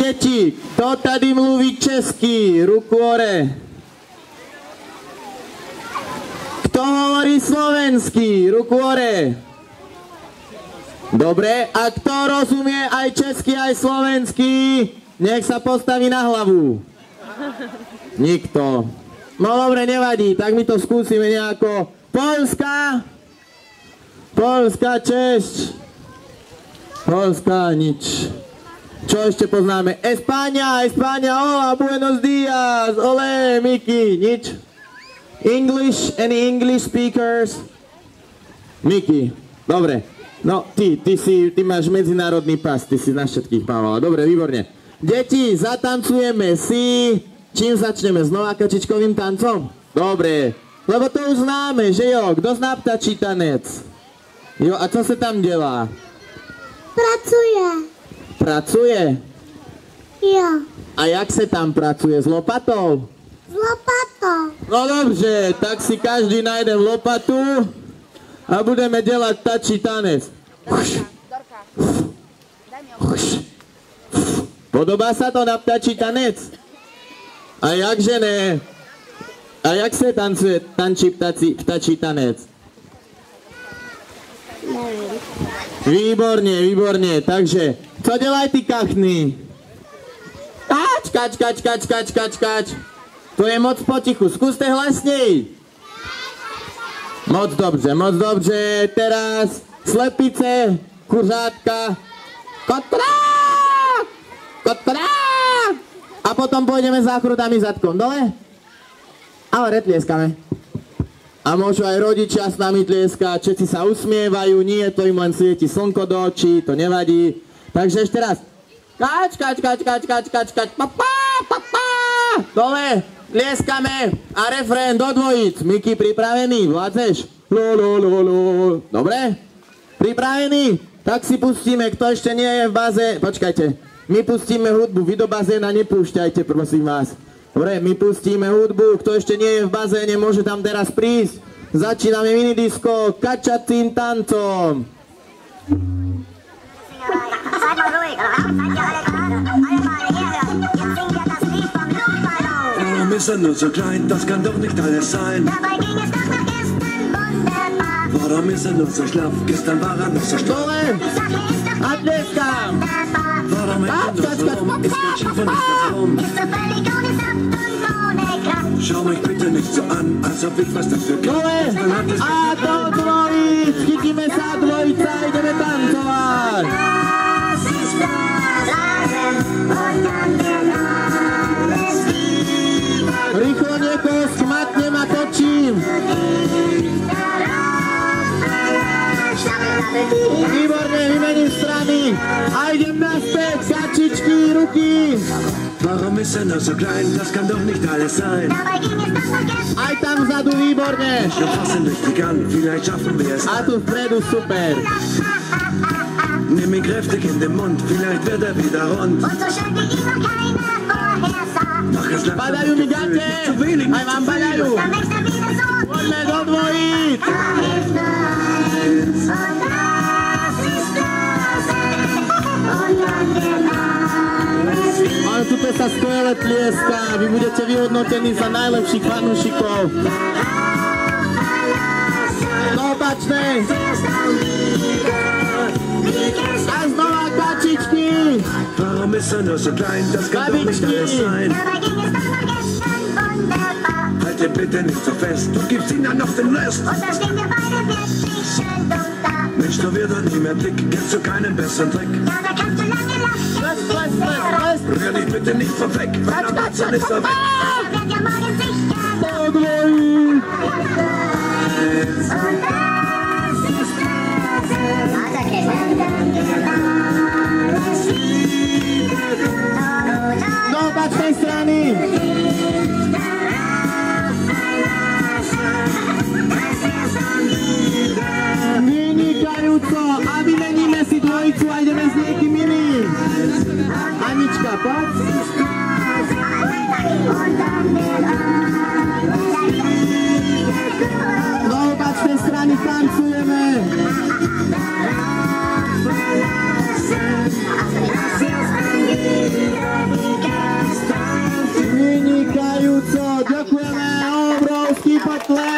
deti, kto tady mluví česky? Ruku hore. Kto hovorí slovensky? Ruku hore. Dobre, a kto rozumie aj česky, aj slovensky? Nech sa postaví na hlavu. Nikto. No dobre, nevadí, tak my to skúsime nejako. Poľska. Poľska, Češť. Poľska, nič. Čo ešte poznáme? Espáňa, hola, buenos días. Ole, Miki, nič. English, any English speakers? Miki, dobre. No, ty máš medzinárodný pas, ty si na všetkých mávala. Dobre, výborne. Deti, zatancujeme si. Čím začneme? Znova kačičkovým tancom? Dobre, lebo to už známe, že jo? Kto zná ptačí tanec? Jo, a co se tam dělá? Pracuje. Pracuje? Jo. A jak se tam pracuje? S lopatou? S lopatou. No dobře, tak si každý najde lopatu a budeme dělat ptačí tanec. Podobá sa to na ptačí tanec? A jakže ne? A jak se tančí ptačí tanec? Výborně, výborně. Takže, co dělají ty kachny? Kač. To je moc potichu. Skúste hlasněji. Moc dobře. Teraz slepice, kuřátka. Kotrák! A potom pôjdeme záchrutami zadkom dole. Ale tlieskame. A môžu aj rodičia s nami tlieskať, všetci sa usmievajú, nie, to im len svieti slnko do očí, to nevadí. Takže ešte raz. Kač, papá, dole, tlieskame a refrén do dvojíc. Miky, pripravený, vládzeš? Lo. Dobre? Pripravený? Tak si pustíme, kto ešte nie je v báze, počkajte. My pustíme hudbu, vy do bazéna nepúšťajte, prosím vás. Dobre, my pustíme hudbu, kto ešte nie je v bazéne, môže tam teraz prísť. Začíname minidisko kačacím tancom. Warum ist er nur so klein, das kann doch nicht alles sein. Warum ist er nur so schlaff, gestern war er noch so stark. A tlieskam. Warum hängt er nur so rum, ist mir schief und nicht mehr rum. Schau mich bitte nicht so an, als ob ich was dafür kann. A do dvojic, chytíme sa dvojica, ideme tancovať. Rýchlo niekoho schmatnem a točím. Výborne, vymením strany. A idem naspäť, kačičky, ruky. Warum ist er nur so klein, das kann doch nicht alles sein. Aj tam vzadu, výborne. Wir fassen richtig an, vielleicht schaffen wir es. A tu vpredu, super. Nimm ihn kräftig in den Mund, vielleicht wird er wieder rund. Und so schön wie ihn noch keiner vorher sah. Mach es langsam Padajú mi gate. nicht zu wenig, Aj vám padajú. Dann wächst er wieder so. Poďme do dvojíc. Da hilft nichts. Und das ist Börse. Und dann wird alles wieder. Ale tuto sa skvelé tlieska. Vy budete vyhodnotení za najlepších fanúšikov. No opačné. A znova kačičky. Warum ist er nur so klein, das kann doch nicht alles sein. Dabei ging es doch noch gestern wunderbar. Halt ihn bitte nicht so fest, du gibst ihm dann noch den Rest. Und da stehen wir beide wirklich schön dumm da. Mensch, du wird doch nie mehr dick, kennst du keinen besseren Trick? Ja, da kannst du lange lachen. Rühr dich bitte nicht von weg, wenn er macht, dann ist er weg. Er wird ja morgen sicher. Do dvojíc. Und das ist Börse. Und dann wird alles wieder gut. Do opačnej strany. Vynikajúco. A vymeníme si dvojicu a ideme s niekým iným. Anička, poď. Do opačnej strany tancujeme. Verlassen, das ist dann wieder. potlesk.